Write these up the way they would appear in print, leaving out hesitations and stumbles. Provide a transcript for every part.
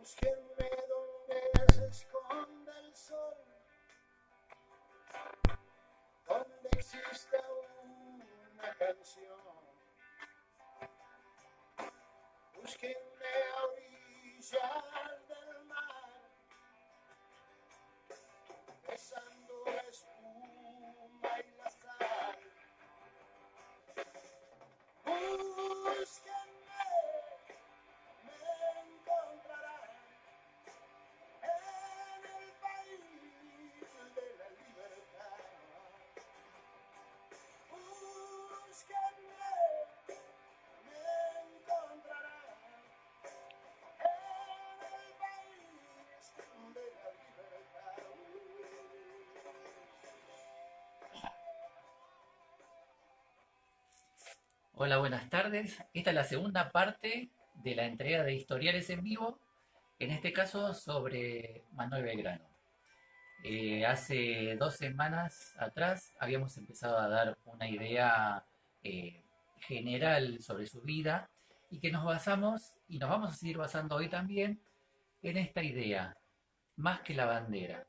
Búsquenme donde se esconda el sol, donde exista una canción. Búsquenme a orillas del mar, besando la espuma y la sal. Búsquenme, me encontrarán en el país de la libertad. Búsquenme, me encontrarán en el país de la libertad. Hola, buenas tardes. Esta es la segunda parte de la entrega de historiales en vivo, en este caso sobre Manuel Belgrano. Hace 2 semanas atrás habíamos empezado a dar una idea eh, general sobre su vida y que nos basamos, y nos vamos a seguir basando hoy también, en esta idea, más que la bandera.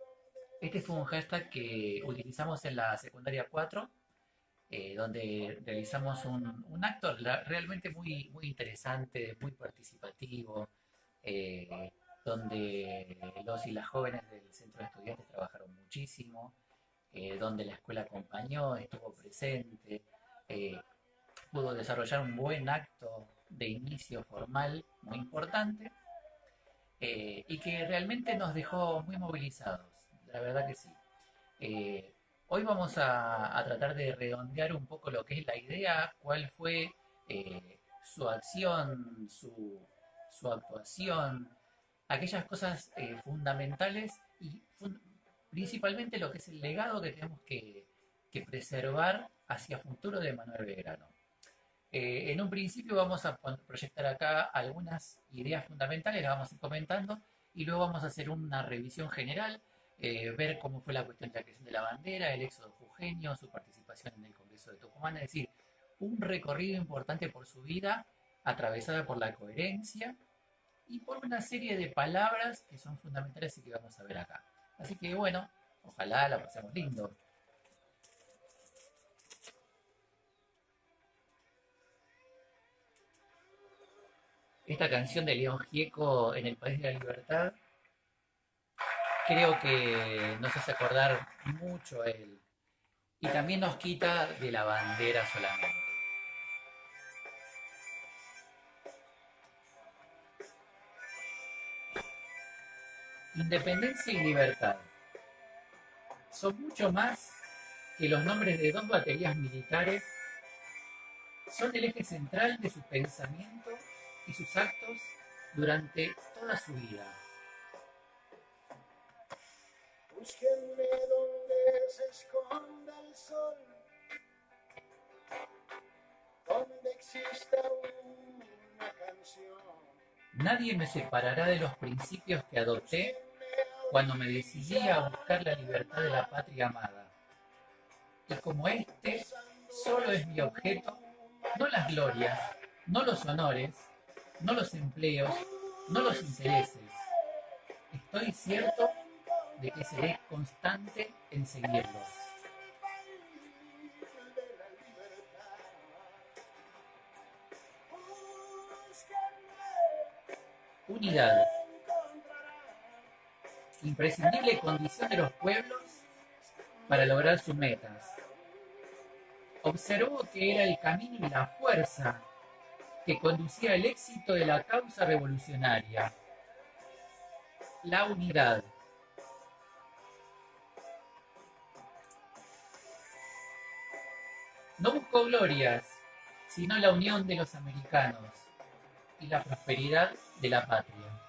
Este fue un hashtag que utilizamos en la secundaria 4, donde realizamos un acto realmente muy interesante, muy participativo, eh, donde los y las jóvenes del centro de estudiantes trabajaron muchísimo, donde la escuela acompañó, estuvo presente, eh, pudo desarrollar un buen acto de inicio formal muy importante, y que realmente nos dejó muy movilizados, la verdad que sí. Eh, Hoy vamos a tratar de redondear un poco lo que es la idea, cuál fue su acción, su actuación, aquellas cosas fundamentales y principalmente lo que es el legado que tenemos que preservar hacia futuro de Manuel Belgrano. En un principio vamos a proyectar acá algunas ideas fundamentales, las vamos a ir comentando, y luego vamos a hacer una revisión general, ver cómo fue la cuestión de la creación de la bandera, el éxodo jujeño, su participación en el Congreso de Tucumán, es decir, un recorrido importante por su vida, atravesada por la coherencia y por una serie de palabras que son fundamentales y que vamos a ver acá. Así que bueno, ojalá la pasemos lindo. Esta canción de León Gieco en el País de la Libertad creo que nos hace acordar mucho a él y también nos quita de la bandera solamente. Independencia y libertad son mucho más que los nombres de dos baterías militares, son el eje central de su pensamiento y sus actos durante toda su vida. Búsquenme donde se esconda el sol, donde exista una canción. Nadie me separará de los principios que adopté Búsquenme a cuando me decidí a buscar la orillas libertad del de la mar, patria amada. Y como este besando la solo es mi objeto, espuma no y las la glorias, sal. no los honores, no los empleos, no los intereses. Búsquenme, Estoy me cierto de que seré encontrarán constante en seguirlos. en el país de la libertad. Búsquenme, me Unidad, encontrarán imprescindible condición de los pueblos para de la lograr sus metas. libertad. Observó que era el camino y la fuerza que conducía al éxito de la causa revolucionaria, la unidad. No buscó glorias, sino la unión de los americanos y la prosperidad de la patria.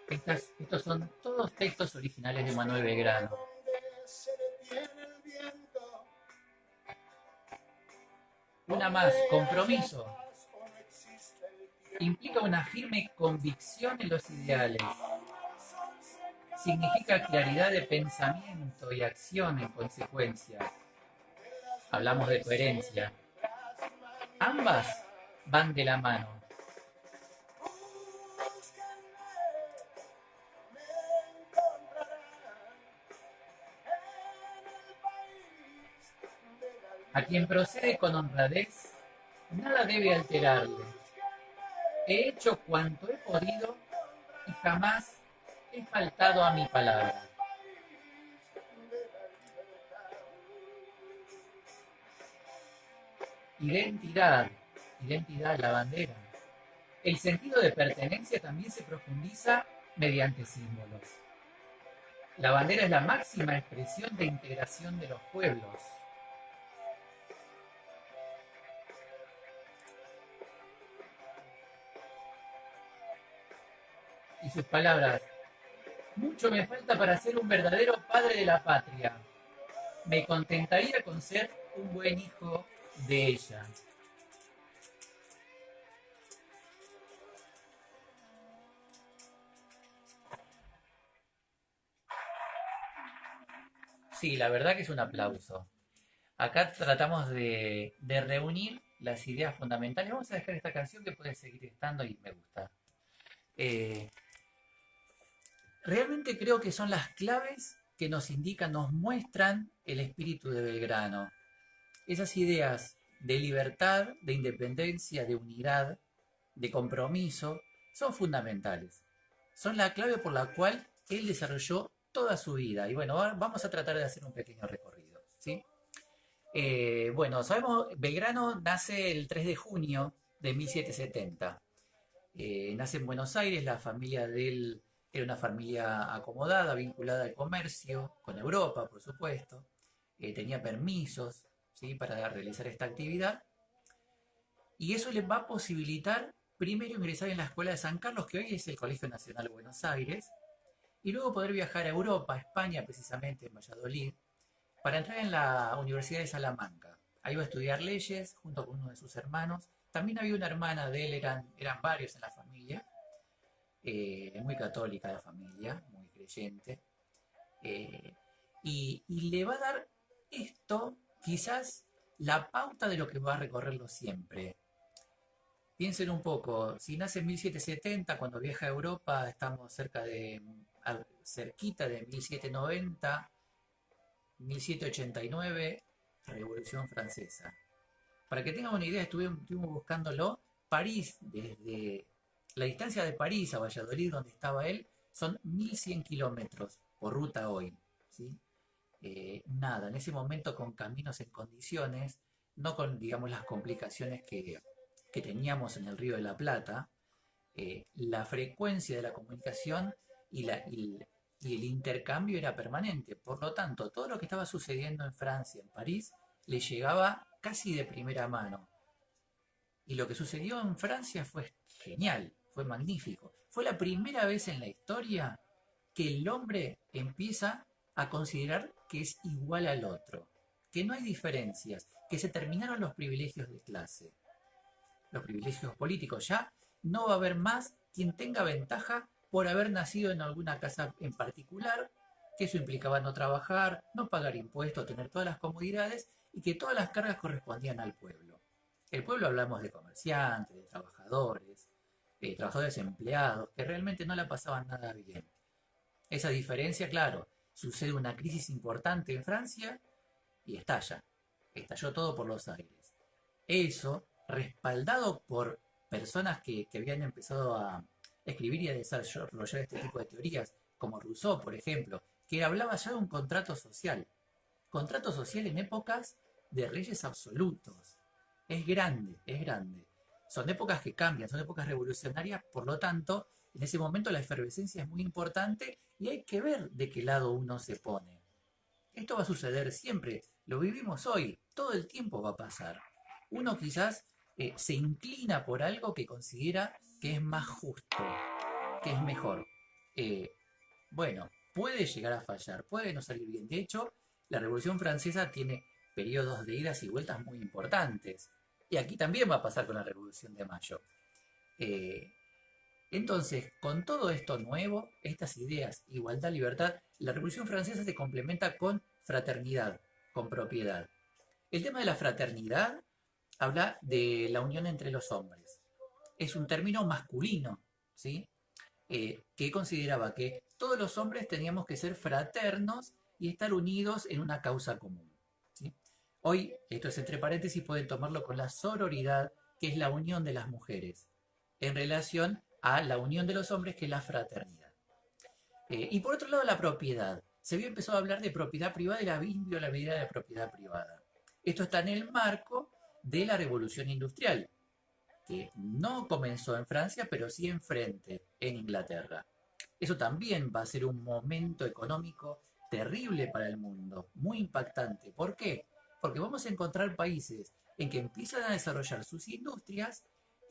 Estos son todos textos originales de Manuel Búsquenme Belgrano. donde se detiene el viento, Una donde más, haya compromiso. paz o no existe el Implica tiempo, una firme convicción en los ideales. donde el sol seca la Significa claridad de paz pensamiento y acción en consecuencia. de las Hablamos de nubes coherencia. negras Ambas mañanas. van de la mano. A quien procede con honradez, nada debe alterarle. He hecho cuanto he podido y jamás he faltado a mi palabra. Identidad, identidad, la bandera. El sentido de pertenencia también se profundiza mediante símbolos. La bandera es la máxima expresión de integración de los pueblos. Y sus palabras, mucho me falta para ser un verdadero padre de la patria. Me contentaría con ser un buen hijo de ella. Sí, la verdad que es un aplauso. Acá tratamos de reunir las ideas fundamentales. Vamos a dejar esta canción que puede seguir estando y me gusta. Eh, Realmente creo que son las claves que nos indican, nos muestran el espíritu de Belgrano. Esas ideas de libertad, de independencia, de unidad, de compromiso, son fundamentales. Son la clave por la cual él desarrolló toda su vida. Y bueno, vamos a tratar de hacer un pequeño recorrido. ¿Sí? Bueno, sabemos, Belgrano nace el 3 de junio de 1770. Nace en Buenos Aires, la familia de él era una familia acomodada, vinculada al comercio, con Europa, por supuesto. Tenía permisos, ¿sí?, para realizar esta actividad. Y eso les va a posibilitar primero ingresar en la Escuela de San Carlos, que hoy es el Colegio Nacional de Buenos Aires, y luego poder viajar a Europa, a España, precisamente en Valladolid, para entrar en la Universidad de Salamanca. Ahí va a estudiar leyes junto con uno de sus hermanos. También había una hermana de él, eran varios en la familia. Muy católica la familia, muy creyente. eh, y le va a dar esto quizás la pauta de lo que va a recorrerlo siempre. Piensen un poco, si nace en 1770, cuando viaja a Europa, estamos cerquita de 1790, 1789, Revolución Francesa. Para que tengan una idea, estuvimos buscándolo. París, desde la distancia de París a Valladolid, donde estaba él, son 1100 kilómetros por ruta hoy. ¿Sí? Nada, en ese momento con caminos en condiciones, no con, digamos, las complicaciones que teníamos en el Río de la Plata, la frecuencia de la comunicación y el intercambio era permanente. Por lo tanto, todo lo que estaba sucediendo en Francia, en París, le llegaba casi de primera mano. Y lo que sucedió en Francia fue genial, fue magnífico. Fue la primera vez en la historia que el hombre empieza a considerar que es igual al otro, que no hay diferencias, que se terminaron los privilegios de clase, los privilegios políticos. Ya no va a haber más quien tenga ventaja por haber nacido en alguna casa en particular, que eso implicaba no trabajar, no pagar impuestos, tener todas las comodidades y que todas las cargas correspondían al pueblo. El pueblo hablamos de comerciantes, de trabajadores empleados, que realmente no la pasaban nada bien. Esa diferencia, claro, sucede una crisis importante en Francia y estalló todo por los aires. Eso, respaldado por personas que habían empezado a escribir y a desarrollar este tipo de teorías, como Rousseau, por ejemplo, que hablaba ya de un contrato social en épocas de reyes absolutos. Es grande, es grande. Son épocas que cambian, son épocas revolucionarias, por lo tanto, en ese momento la efervescencia es muy importante y hay que ver de qué lado uno se pone. Esto va a suceder siempre, lo vivimos hoy, todo el tiempo va a pasar. Uno quizás se inclina por algo que considera que es más justo, que es mejor. Eh, bueno, puede llegar a fallar, puede no salir bien. De hecho, la Revolución Francesa tiene periodos de idas y vueltas muy importantes. Y aquí también va a pasar con la Revolución de Mayo. Eh, entonces, con todo esto nuevo, estas ideas, igualdad, libertad, la Revolución Francesa se complementa con fraternidad, con propiedad. El tema de la fraternidad habla de la unión entre los hombres. Es un término masculino, ¿sí? Que consideraba que todos los hombres teníamos que ser fraternos y estar unidos en una causa común, ¿sí? Hoy, esto es entre paréntesis, pueden tomarlo con la sororidad, que es la unión de las mujeres, en relación a la unión de los hombres, que es la fraternidad. Y por otro lado, la propiedad. Se había empezado a hablar de propiedad privada y la inviolabilidad de propiedad privada. Esto está en el marco de la revolución industrial, que no comenzó en Francia, pero sí enfrente, en Inglaterra. Eso también va a ser un momento económico terrible para el mundo, muy impactante. ¿Por qué? Porque vamos a encontrar países en que empiezan a desarrollar sus industrias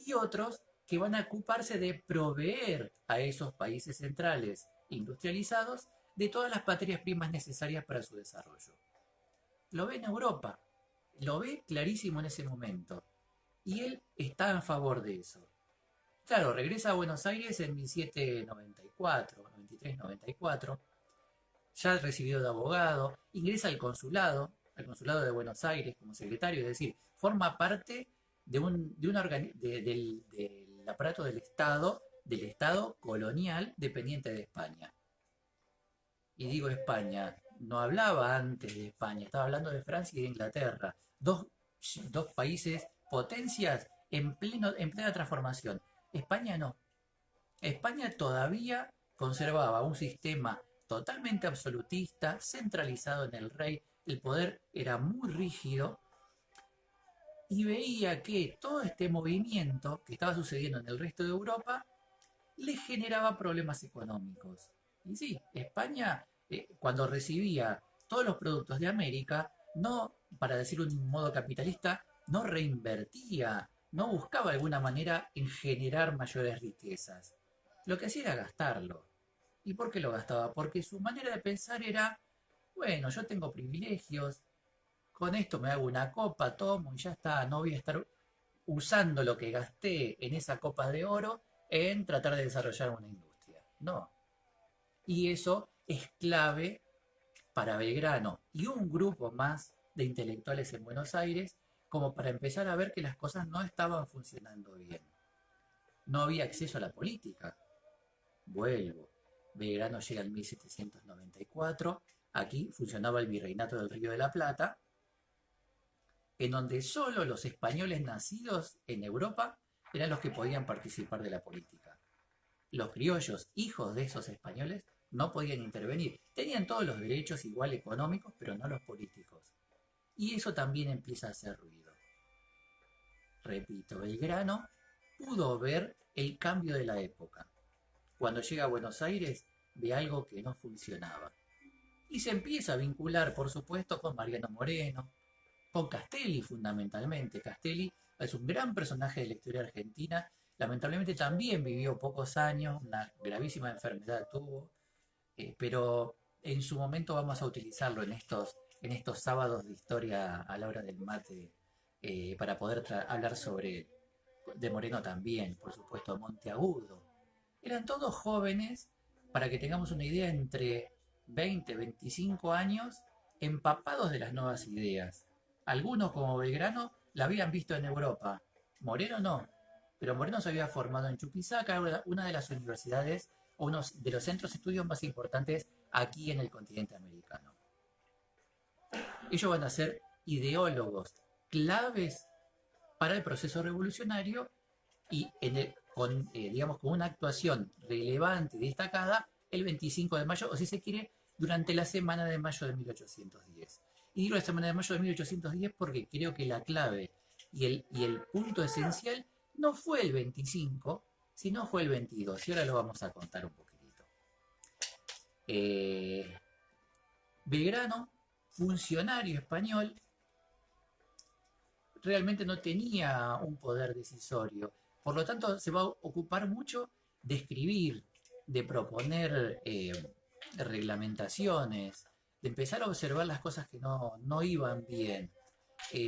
y otros que van a ocuparse de proveer a esos países centrales industrializados de todas las materias primas necesarias para su desarrollo. Lo ve en Europa, lo ve clarísimo en ese momento. Y él está en favor de eso. Claro, regresa a Buenos Aires en 1794, 93, 94, ya recibido de abogado, ingresa al consulado de Buenos Aires como secretario, es decir, forma parte del aparato del Estado colonial dependiente de España. Y digo España, no hablaba antes de España, estaba hablando de Francia y de Inglaterra, dos países, potencias en plena transformación. España no. España todavía conservaba un sistema totalmente absolutista, centralizado en el rey, el poder era muy rígido y veía que todo este movimiento que estaba sucediendo en el resto de Europa le generaba problemas económicos. Y sí, España, cuando recibía todos los productos de América, no, para decirlo de un modo capitalista, no reinvertía, no buscaba alguna manera en generar mayores riquezas. Lo que hacía era gastarlo. ¿Y por qué lo gastaba? Porque su manera de pensar era, bueno, yo tengo privilegios, con esto me hago una copa, tomo y ya está, no voy a estar usando lo que gasté en esa copa de oro en tratar de desarrollar una industria. No. Y eso es clave para Belgrano y un grupo más de intelectuales en Buenos Aires como para empezar a ver que las cosas no estaban funcionando bien. No había acceso a la política. Vuelvo. Belgrano llega en 1794. Aquí funcionaba el Virreinato del Río de la Plata, en donde solo los españoles nacidos en Europa eran los que podían participar de la política. Los criollos, hijos de esos españoles, no podían intervenir. Tenían todos los derechos igual económicos, pero no los políticos. Y eso también empieza a hacer ruido. Repito, Belgrano pudo ver el cambio de la época. Cuando llega a Buenos Aires, ve algo que no funcionaba. Y se empieza a vincular, por supuesto, con Mariano Moreno, con Castelli fundamentalmente. Castelli es un gran personaje de la historia argentina. Lamentablemente también vivió pocos años, una gravísima enfermedad tuvo, pero en su momento vamos a utilizarlo en estos sábados de historia a la hora del mate, para poder hablar sobre de Moreno también, por supuesto, Monteagudo. Eran todos jóvenes, para que tengamos una idea, entre 20, 25 años, empapados de las nuevas ideas. Algunos, como Belgrano, la habían visto en Europa. Moreno no, pero Moreno se había formado en Chuquisaca, una de las universidades, o uno de los centros de estudios más importantes aquí en el continente americano. Ellos van a ser ideólogos claves para el proceso revolucionario y digamos, con una actuación relevante y destacada el 25 de mayo, o si se quiere, durante la semana de mayo de 1810. Y digo la semana de mayo de 1810 porque creo que la clave y el punto esencial no fue el 25, sino fue el 22. Y ahora lo vamos a contar un poquitito. Belgrano, funcionario español, realmente no tenía un poder decisorio. Por lo tanto, se va a ocupar mucho de escribir, de proponer reglamentaciones, de empezar a observar las cosas que no iban bien.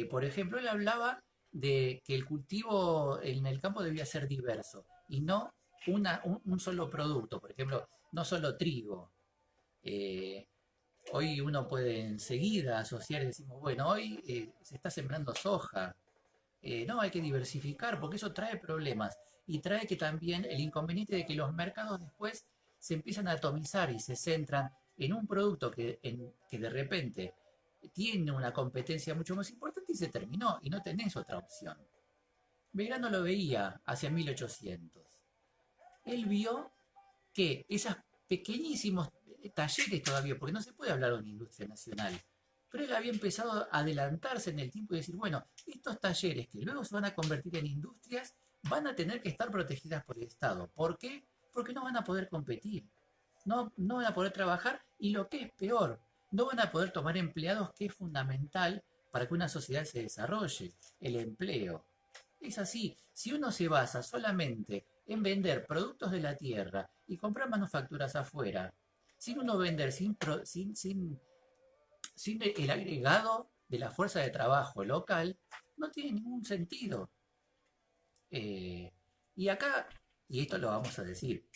Por ejemplo, él hablaba de que el cultivo en el campo debía ser diverso y no un solo producto, por ejemplo, no solo trigo. Hoy uno puede enseguida asociar y decimos, bueno, hoy se está sembrando soja. No, hay que diversificar porque eso trae problemas y trae que también el inconveniente de que los mercados después se empiezan a atomizar y se centran en un producto que de repente tiene una competencia mucho más importante y se terminó y no tenés otra opción. Belgrano lo veía hacia 1800. Él vio que esos pequeñísimos talleres todavía, porque no se puede hablar de una industria nacional, pero él había empezado a adelantarse en el tiempo y decir, bueno, estos talleres que luego se van a convertir en industrias van a tener que estar protegidas por el Estado. ¿Por qué? Porque no van a poder competir, no van a poder trabajar y lo que es peor, no van a poder tomar empleados, que es fundamental para que una sociedad se desarrolle, el empleo. Es así, si uno se basa solamente en vender productos de la tierra y comprar manufacturas afuera, sin uno vender, sin el agregado de la fuerza de trabajo local, no tiene ningún sentido. Y acá, y esto lo vamos a decir,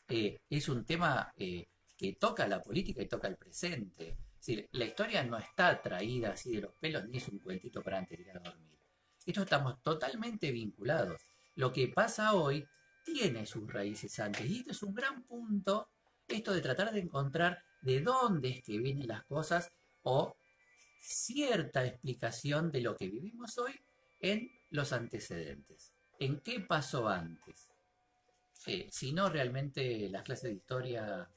es un tema que toca la política y toca el presente. Es decir, la historia no está traída así de los pelos ni es un cuentito para antes de ir a dormir. Esto estamos totalmente vinculados. Lo que pasa hoy tiene sus raíces antes y esto es un gran punto, esto de tratar de encontrar de dónde es que vienen las cosas o cierta explicación de lo que vivimos hoy en los antecedentes. ¿En qué pasó antes? Si no, realmente las clases de historia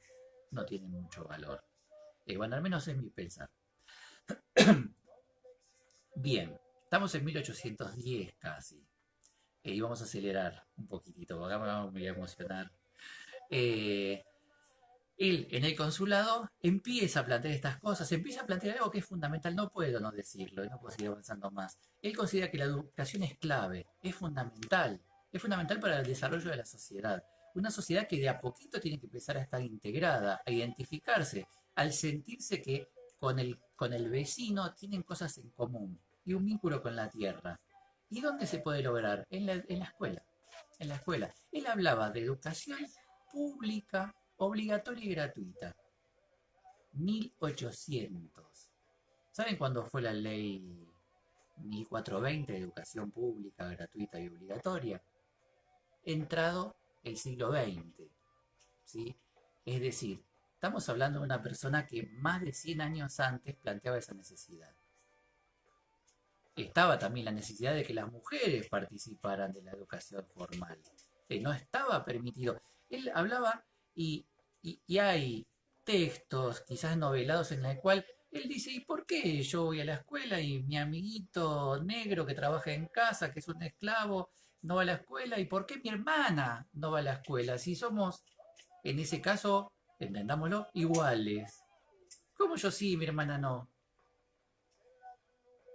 no tienen mucho valor. Bueno, al menos es mi pensar. Bien, estamos en 1810 casi. Y vamos a acelerar un poquitito, porque acá me voy a emocionar. Eh, Él en el consulado empieza a plantear estas cosas, empieza a plantear algo que es fundamental, no puedo no decirlo, y no puedo seguir avanzando más. Él considera que la educación es clave, es fundamental para el desarrollo de la sociedad. Una sociedad que de a poquito tiene que empezar a estar integrada, a identificarse, al sentirse que con el vecino tienen cosas en común y un vínculo con la tierra. ¿Y dónde se puede lograr? En la escuela. En la escuela. Él hablaba de educación pública, obligatoria y gratuita. 1800. ¿Saben cuándo fue la ley 1420 de educación pública, gratuita y obligatoria? Entrado el siglo XX. ¿Sí? Es decir, estamos hablando de una persona que más de 100 años antes planteaba esa necesidad. Estaba también la necesidad de que las mujeres participaran de la educación formal. No estaba permitido. Él hablaba y hay textos, quizás novelados, en el cual él dice, ¿y por qué yo voy a la escuela y mi amiguito negro que trabaja en casa, que es un esclavo, no va a la escuela? ¿Y por qué mi hermana no va a la escuela? Si somos, en ese caso, entendámoslo, iguales. ¿Cómo yo sí, mi hermana no?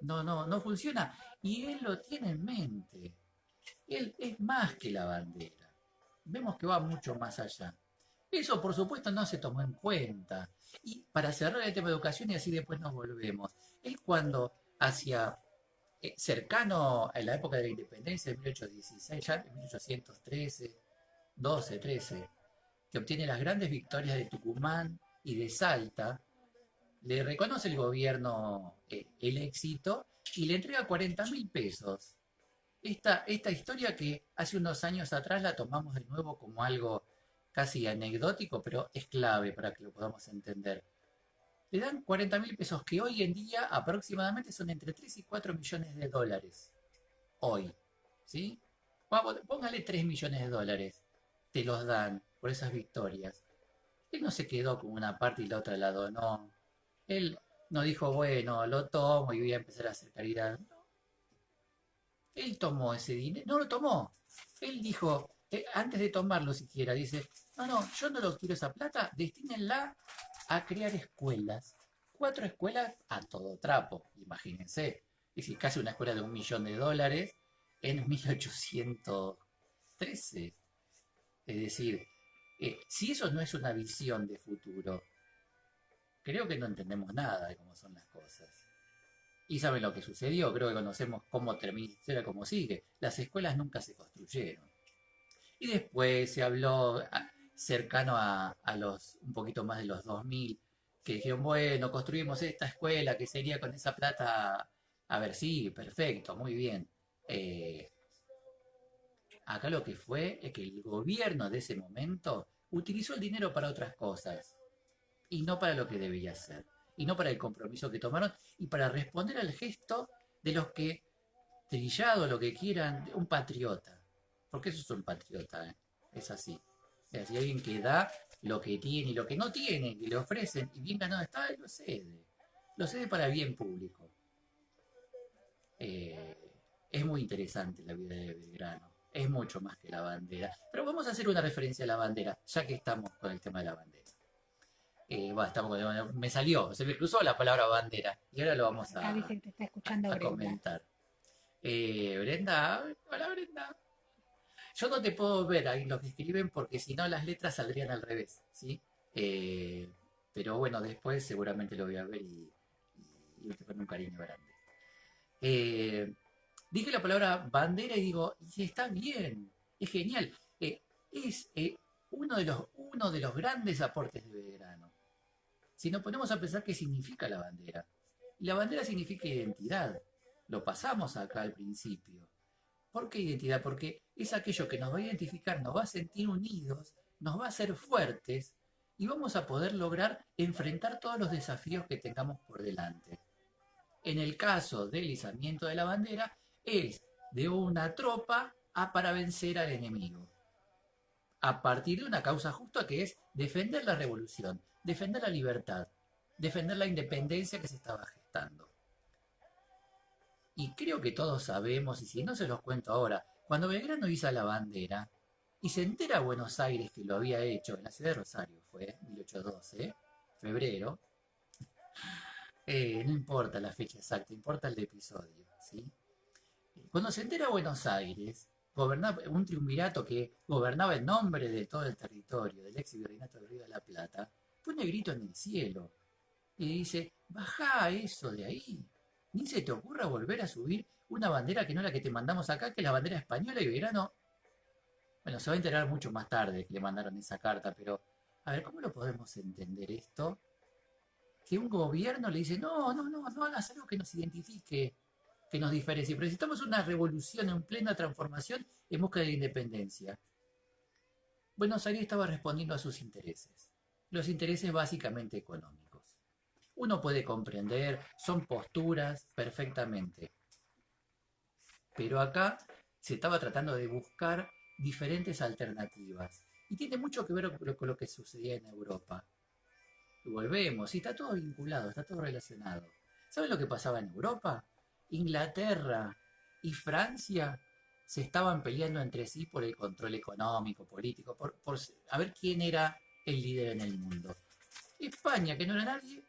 No funciona. Y él lo tiene en mente. Él es más que la bandera. Vemos que va mucho más allá. Eso, por supuesto, no se tomó en cuenta. Y para cerrar el tema de educación, y así después nos volvemos, él cuando hacia cercano a la época de la independencia de 1816, ya en 1813, 12, 13, que obtiene las grandes victorias de Tucumán y de Salta, le reconoce el gobierno el éxito y le entrega 40.000 pesos. Esta historia que hace unos años atrás la tomamos de nuevo como algo casi anecdótico, pero es clave para que lo podamos entender. Le dan 40.000 pesos que hoy en día aproximadamente son entre 3 y 4 millones de dólares. Hoy, ¿sí? Póngale 3 millones de dólares. Te los dan por esas victorias. Él no se quedó con una parte y la otra la donó. Él no dijo, bueno, lo tomo y voy a empezar a hacer caridad. No, él tomó ese dinero, no lo tomó. Él dijo, antes de tomarlo siquiera, dice, no, yo no lo quiero esa plata, destínenla a crear escuelas. 4 escuelas a todo trapo, imagínense. Es decir, casi una escuela de $1 millón en 1813. Es decir, si eso no es una visión de futuro, creo que no entendemos nada de cómo son las cosas. Y saben lo que sucedió, creo que conocemos cómo termina, cómo sigue. Las escuelas nunca se construyeron. Y después se habló cercano a los, un poquito más de los 2000, que dijeron, bueno, construimos esta escuela, que sería con esa plata. A ver, sí, perfecto, muy bien. Eh, Acá lo que fue es que el gobierno de ese momento utilizó el dinero para otras cosas y no para lo que debía ser. y no para el compromiso que tomaron y para responder al gesto de los que, trillado, lo que quieran, un patriota. Porque eso es un patriota, ¿eh? Es así. Es decir, alguien que da lo que tiene y lo que no tiene, que le ofrecen, y bien ganado está, y lo cede. Lo cede para bien público. Eh, es muy interesante la vida de Belgrano. Es mucho más que la bandera. Pero vamos a hacer una referencia a la bandera, ya que estamos con el tema de la bandera. Me salió, se me cruzó la palabra bandera. Y ahora lo vamos Acá dice que te está escuchando a Brenda. comentar. Brenda, hola Brenda. Yo no te puedo ver ahí lo que escriben porque si no las letras saldrían al revés, ¿sí? Eh, pero bueno, después seguramente lo voy a ver y con un cariño grande. Eh, Dije la palabra bandera y digo, y está bien, es genial. Es uno de los grandes aportes de Belgrano. Si nos ponemos a pensar qué significa la bandera. Y la bandera significa identidad. Lo pasamos acá al principio. ¿Por qué identidad? Porque es aquello que nos va a identificar, nos va a sentir unidos, nos va a hacer fuertes y vamos a poder lograr enfrentar todos los desafíos que tengamos por delante. En el caso del izamiento de la bandera, es de una tropa para vencer al enemigo. A partir de una causa justa que es defender la revolución, defender la libertad, defender la independencia que se estaba gestando. Y creo que todos sabemos, y si no se los cuento ahora, cuando Belgrano iza la bandera y se entera a Buenos Aires que lo había hecho en la ciudad de Rosario, fue 1812, febrero, no importa la fecha exacta, importa el episodio, ¿sí? Cuando se entera Buenos Aires, gobernaba un triunvirato que gobernaba en nombre de todo el territorio, del ex virreinato del Río de la Plata, pone grito en el cielo y dice, bajá eso de ahí, ni se te ocurra volver a subir una bandera que no es la que te mandamos acá, que es la bandera española. Y Belgrano, bueno, se va a enterar mucho más tarde que le mandaron esa carta, pero a ver, ¿cómo lo podemos entender esto? Que un gobierno le dice, no hagas algo que nos identifique, que nos diferencie. Necesitamos una revolución en plena transformación en busca de la independencia. Buenos Aires estaba respondiendo a sus intereses, los intereses básicamente económicos. Uno puede comprender, son posturas perfectamente, pero acá se estaba tratando de buscar diferentes alternativas y tiene mucho que ver con lo que sucedía en Europa. Y volvemos, y está todo vinculado, está todo relacionado. ¿Saben lo que pasaba en Europa? Inglaterra y Francia se estaban peleando entre sí por el control económico, político, por a ver quién era el líder en el mundo. España, que no era nadie,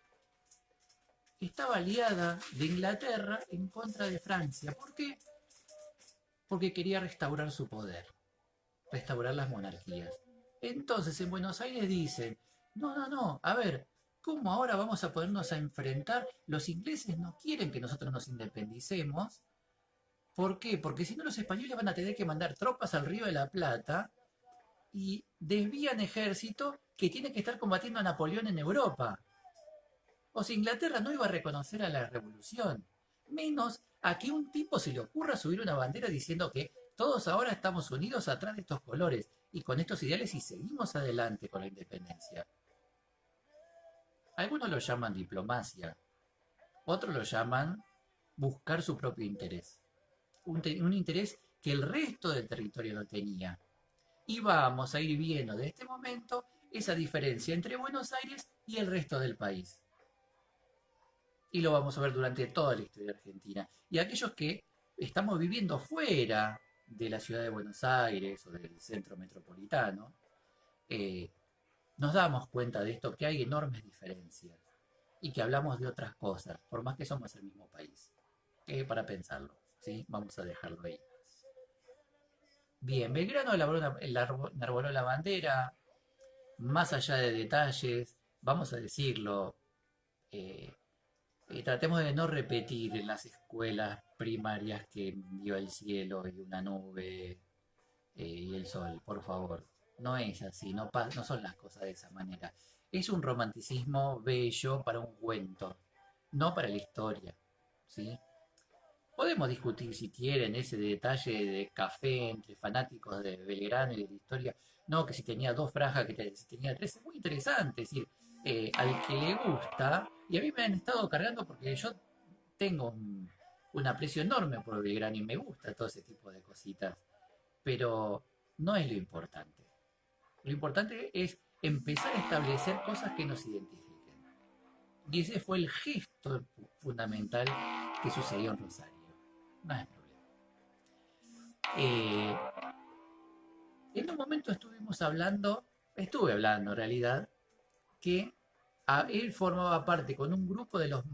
estaba aliada de Inglaterra en contra de Francia. ¿Por qué? Porque quería restaurar su poder, restaurar las monarquías. Entonces en Buenos Aires dicen, no, a ver, ¿cómo ahora vamos a ponernos a enfrentar? Los ingleses no quieren que nosotros nos independicemos. ¿Por qué? Porque si no los españoles van a tener que mandar tropas al Río de la Plata y desvían ejército que tiene que estar combatiendo a Napoleón en Europa. O sea, Inglaterra no iba a reconocer a la revolución, menos a que un tipo se le ocurra subir una bandera diciendo que todos ahora estamos unidos atrás de estos colores y con estos ideales y seguimos adelante con la independencia. Algunos lo llaman diplomacia, otros lo llaman buscar su propio interés. Un interés que el resto del territorio no tenía. Y vamos a ir viendo de este momento esa diferencia entre Buenos Aires y el resto del país. Y lo vamos a ver durante toda la historia argentina. Y aquellos que estamos viviendo fuera de la ciudad de Buenos Aires o del centro metropolitano, nos damos cuenta de esto, que hay enormes diferencias y que hablamos de otras cosas, por más que somos el mismo país. Para pensarlo, ¿sí? Vamos a dejarlo ahí. Bien, Belgrano enarboló la bandera, más allá de detalles, vamos a decirlo, tratemos de no repetir en las escuelas primarias que vio el cielo y una nube y el sol, por favor. No es así, no son las cosas de esa manera. Es un romanticismo bello para un cuento, no para la historia, ¿sí? Podemos discutir si quieren ese detalle de café entre fanáticos de Belgrano y de la historia. No, que si tenía dos franjas, si tenía tres, es muy interesante. Es decir, al que le gusta, y a mí me han estado cargando porque yo tengo un aprecio enorme por Belgrano y me gusta todo ese tipo de cositas, pero no es lo importante. Lo importante es empezar a establecer cosas que nos identifiquen. Y ese fue el gesto fundamental que sucedió en Rosario. No hay problema. Eh, en un momento estuve hablando en realidad, que él formaba parte con un grupo de los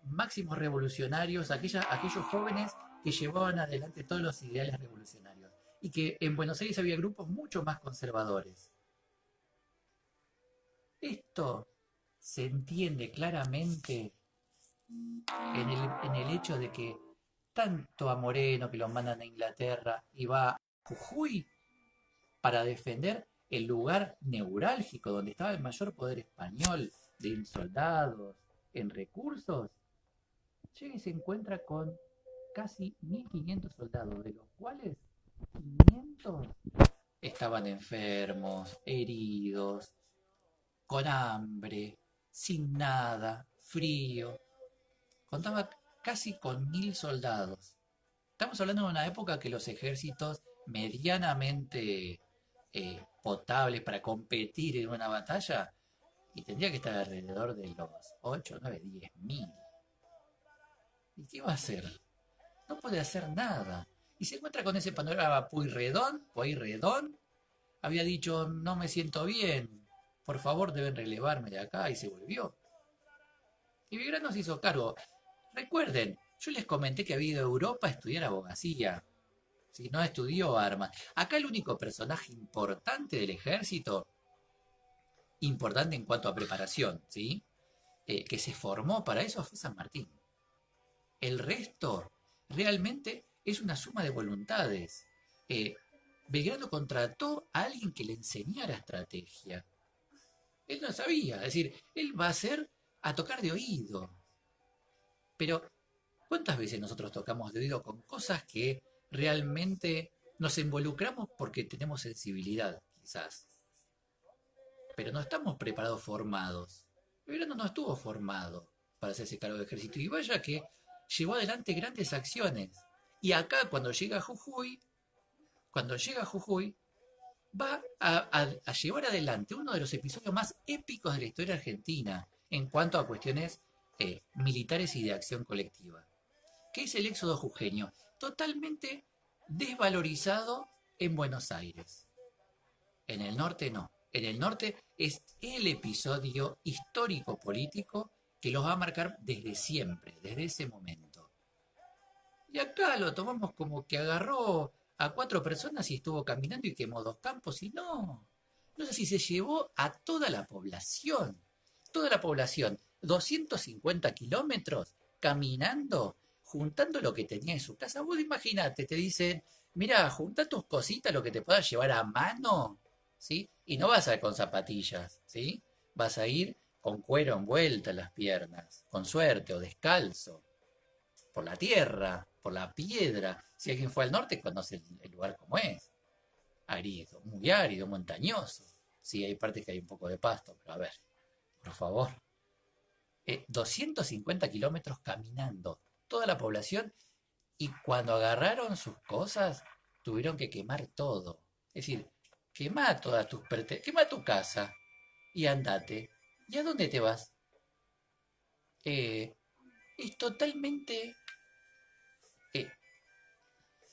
máximos revolucionarios, aquellos jóvenes que llevaban adelante todos los ideales revolucionarios. Y que en Buenos Aires había grupos mucho más conservadores. Esto se entiende claramente en el hecho de que tanto a Moreno, que lo mandan a Inglaterra, y va a Jujuy para defender el lugar neurálgico donde estaba el mayor poder español, en soldados, en recursos, llega y se encuentra con casi 1.500 soldados, de los cuales 500 estaban enfermos, heridos, con hambre, sin nada, frío. Contaba casi con 1.000 soldados. Estamos hablando de una época que los ejércitos medianamente potables para competir en una batalla y tendría que estar alrededor de los 8, 9, 10.000. ¿Y qué va a hacer? No puede hacer nada. Y se encuentra con ese panorama. Pueyrredón había dicho: no me siento bien, por favor deben relevarme de acá, y se volvió. Y Belgrano se hizo cargo. Recuerden, yo les comenté que había ido a Europa a estudiar abogacía. Si no estudió armas. Acá el único personaje importante del ejército, importante en cuanto a preparación, ¿sí? Que se formó para eso, fue San Martín. El resto realmente es una suma de voluntades. Belgrano contrató a alguien que le enseñara estrategia. Él no sabía, es decir, él va a tocar de oído. Pero, ¿cuántas veces nosotros tocamos de oído con cosas que realmente nos involucramos porque tenemos sensibilidad, quizás? Pero no estamos preparados, formados. Belgrano no estuvo formado para hacerse cargo del ejército. Y vaya que llevó adelante grandes acciones. Y acá, cuando llega a Jujuy, va a llevar adelante uno de los episodios más épicos de la historia argentina en cuanto a cuestiones militares y de acción colectiva, que es el éxodo jujeño, totalmente desvalorizado en Buenos Aires. En el norte no. En el norte es el episodio histórico-político que los va a marcar desde siempre, desde ese momento. Y acá lo tomamos como que agarró a 4 personas y estuvo caminando y quemó 2 campos, y no. No sé si se llevó a toda la población. Toda la población, 250 kilómetros caminando, juntando lo que tenía en su casa. Vos imaginate, te dicen: mira, junta tus cositas, lo que te puedas llevar a mano, ¿sí? Y no vas a ir con zapatillas, ¿sí? Vas a ir con cuero envuelta en las piernas, con suerte, o descalzo, por la tierra, por la piedra. Si alguien fue al norte, conoce el lugar como es. Árido, muy árido, montañoso. Sí, hay partes que hay un poco de pasto, pero a ver, por favor. 250 kilómetros caminando, toda la población, y cuando agarraron sus cosas, tuvieron que quemar todo. Es decir, quema todas tus pertenencias, quema tu casa y andate. ¿Y a dónde te vas? Es totalmente... eh,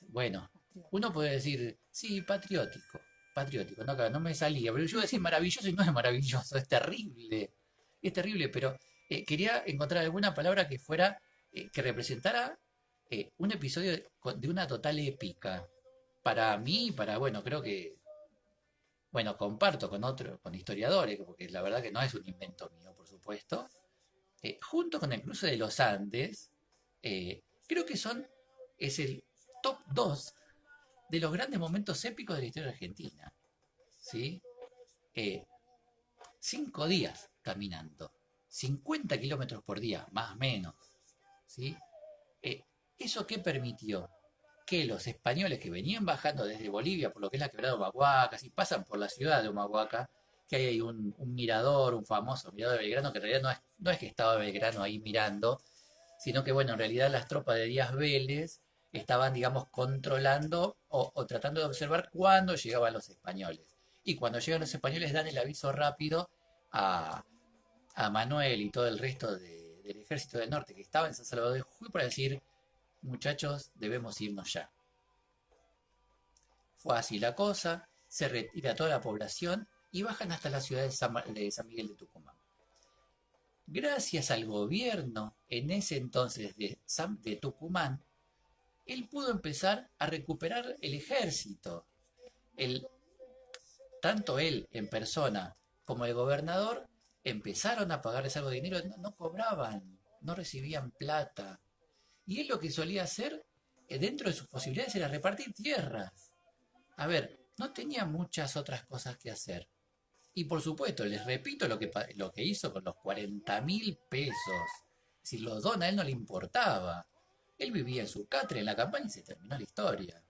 bueno, uno puede decir: sí, patriótico, patriótico, no me salía, pero yo iba a decir maravilloso y no es maravilloso, es terrible, pero quería encontrar alguna palabra que fuera, que representara un episodio de una total épica. Para mí, bueno, creo que, bueno, comparto con historiadores, porque la verdad que no es un invento mío, por supuesto, junto con el cruce de los Andes, creo que es el top 2 de los grandes momentos épicos de la historia argentina. ¿Sí? 5 días caminando, 50 kilómetros por día, más o menos. ¿Sí? ¿Eso qué permitió? Que los españoles que venían bajando desde Bolivia, por lo que es la quebrada de Humahuaca, si pasan por la ciudad de Humahuaca, que hay ahí un mirador, un famoso mirador de Belgrano, que en realidad no es que estaba Belgrano ahí mirando, sino que bueno, en realidad las tropas de Díaz Vélez estaban, digamos, controlando o tratando de observar cuándo llegaban los españoles. Y cuando llegan los españoles dan el aviso rápido a, a Manuel y todo el resto del ejército del norte que estaba en San Salvador de Jujuy para decir, muchachos, debemos irnos ya. Fue así la cosa, se retira toda la población y bajan hasta la ciudad de San Miguel de Tucumán. Gracias al gobierno en ese entonces de Tucumán, él pudo empezar a recuperar el ejército. El, Tanto él en persona como el gobernador empezaron a pagarles algo de dinero, no cobraban, no recibían plata. Y él lo que solía hacer, dentro de sus posibilidades, era repartir tierras. A ver, no tenía muchas otras cosas que hacer. Y por supuesto, les repito lo que hizo con los 40.000 pesos. Si los dona, a él no le importaba. Él vivía en su catre en la campaña y se terminó la historia.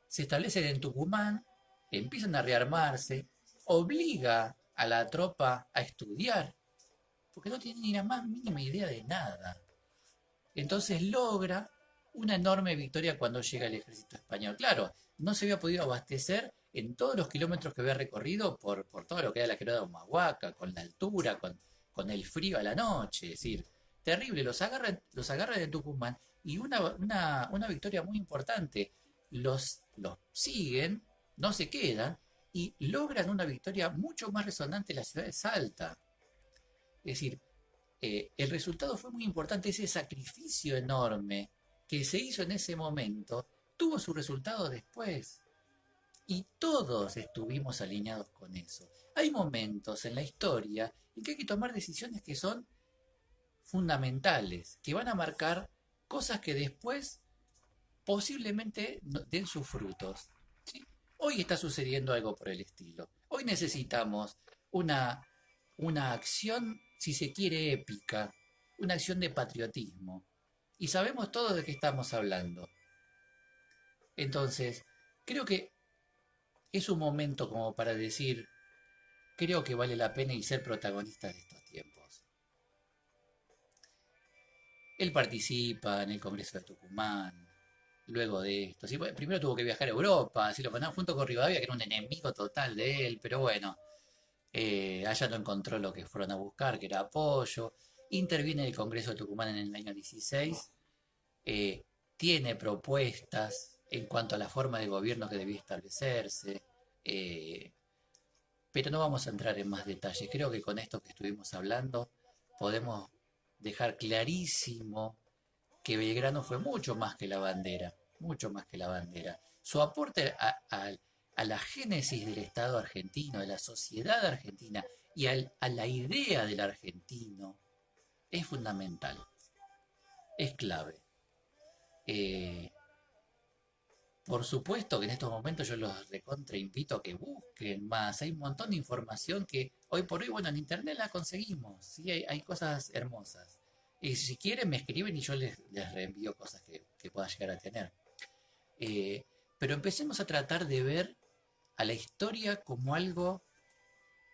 Se establecen en Tucumán, empiezan a rearmarse, obliga a la tropa a estudiar, porque no tiene ni la más mínima idea de nada. Entonces logra una enorme victoria cuando llega el ejército español. Claro, no se había podido abastecer en todos los kilómetros que había recorrido por todo lo que era la quebrada de Humahuaca, con la altura, con el frío a la noche. Es decir, terrible, los agarran en Tucumán y una victoria muy importante. Los siguen, no se quedan y logran una victoria mucho más resonante en la ciudad de Salta. Es decir, el resultado fue muy importante, ese sacrificio enorme que se hizo en ese momento tuvo su resultado después. Y todos estuvimos alineados con eso. Hay momentos en la historia en que hay que tomar decisiones que son fundamentales, que van a marcar cosas que después posiblemente den sus frutos. ¿Sí? Hoy está sucediendo algo por el estilo. Hoy necesitamos una, una acción, si se quiere, épica, una acción de patriotismo. Y sabemos todos de qué estamos hablando. Entonces, creo que es un momento como para decir, creo que vale la pena y ser protagonista de estos tiempos. Él participa en el Congreso de Tucumán, luego de esto. ¿Sí? Primero tuvo que viajar a Europa, así lo ponían junto con Rivadavia, que era un enemigo total de él, pero bueno, allá no encontró lo que fueron a buscar, que era apoyo. Interviene en el Congreso de Tucumán en el año 16, eh, tiene propuestas en cuanto a la forma de gobierno que debía establecerse, eh, pero no vamos a entrar en más detalles. Creo que con esto que estuvimos hablando podemos dejar clarísimo que Belgrano fue mucho más que la bandera, mucho más que la bandera. Su aporte a la génesis del Estado argentino, de la sociedad argentina y a la idea del argentino es fundamental, es clave. Eh, por supuesto que en estos momentos yo los recontra invito a que busquen más. Hay un montón de información que hoy por hoy, bueno, en internet la conseguimos. ¿Sí? Hay cosas hermosas. Y si quieren me escriben y yo les reenvío cosas que pueda llegar a tener. Eh, pero empecemos a tratar de ver a la historia como algo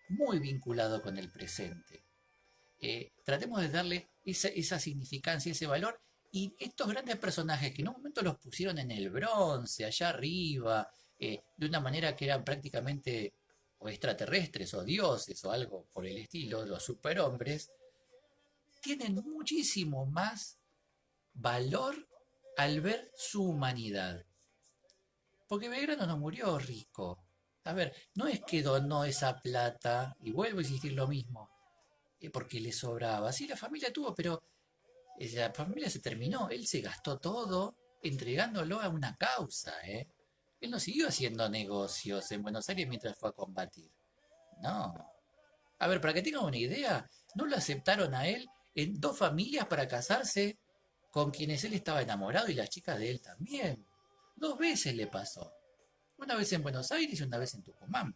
muy vinculado con el presente. Tratemos de darle esa significancia, ese valor. Y estos grandes personajes que en un momento los pusieron en el bronce, allá arriba, de una manera que eran prácticamente o extraterrestres o dioses o algo por el estilo, los superhombres, tienen muchísimo más valor al ver su humanidad. Porque Belgrano no murió rico. A ver, no es que donó esa plata, y vuelvo a insistir lo mismo, porque le sobraba. Sí, la familia tuvo, pero la familia se terminó. Él se gastó todo entregándolo a una causa, ¿eh? Él no siguió haciendo negocios en Buenos Aires mientras fue a combatir. No. A ver, para que tengan una idea, no lo aceptaron a él en dos familias para casarse con quienes él estaba enamorado y las chicas de él también. Dos veces le pasó. Una vez en Buenos Aires y una vez en Tucumán.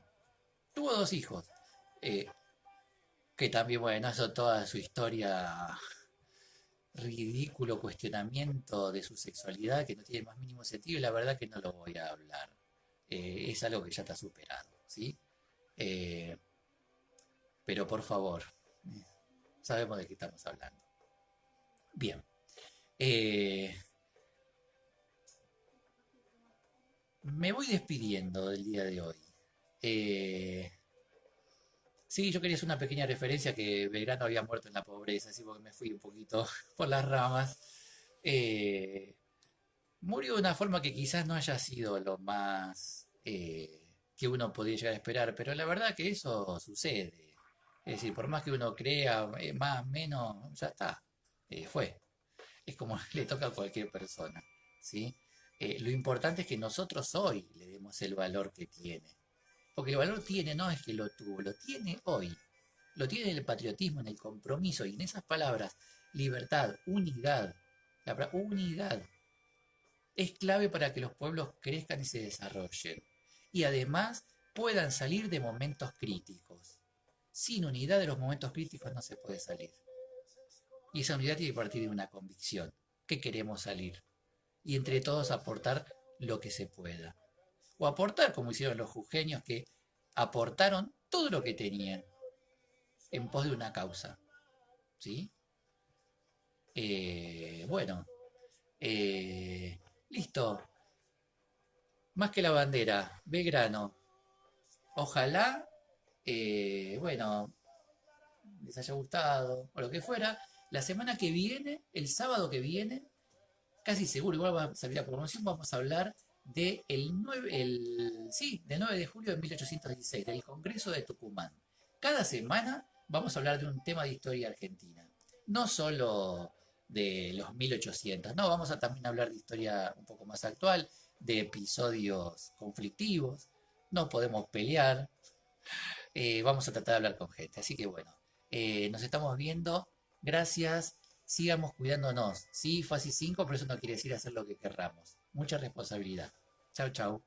Tuvo dos hijos. eh, que también, bueno, eso toda su historia, ridículo cuestionamiento de su sexualidad que no tiene más mínimo sentido y la verdad que no lo voy a hablar. Es algo que ya está superado, ¿sí? Eh, pero por favor, sabemos de qué estamos hablando. Bien, eh, me voy despidiendo del día de hoy. Eh, sí, yo quería hacer una pequeña referencia que Belgrano había muerto en la pobreza, así porque me fui un poquito por las ramas. Eh, Murió de una forma que quizás no haya sido lo más que uno podía llegar a esperar, pero la verdad que eso sucede. Es decir, por más que uno crea, más, menos, ya está, fue. Es como le toca a cualquier persona, ¿sí? Lo importante es que nosotros hoy le demos el valor que tiene. Porque el valor tiene, no es que lo tuvo, lo tiene hoy. Lo tiene en el patriotismo, en el compromiso y en esas palabras, libertad, unidad. La palabra unidad es clave para que los pueblos crezcan y se desarrollen. Y además puedan salir de momentos críticos. Sin unidad de los momentos críticos no se puede salir. Y esa unidad tiene que partir de una convicción. Que queremos salir. Y entre todos aportar lo que se pueda. O aportar como hicieron los jujeños que aportaron todo lo que tenían en pos de una causa. ¿Sí? Bueno, eh, listo. Más que la bandera, Belgrano. Ojalá, bueno, les haya gustado o lo que fuera. La semana que viene, el sábado que viene, casi seguro, igual va a salir la promoción, vamos a hablar de sí, del 9 de julio de 1816, del Congreso de Tucumán. Cada semana vamos a hablar de un tema de historia argentina. No solo de los 1800, no, vamos a también hablar de historia un poco más actual, de episodios conflictivos. No podemos pelear, vamos a tratar de hablar con gente. Así que bueno, nos estamos viendo. Gracias. Sigamos cuidándonos. Sí, fase 5, pero eso no quiere decir hacer lo que querramos. Mucha responsabilidad. Chau, chau.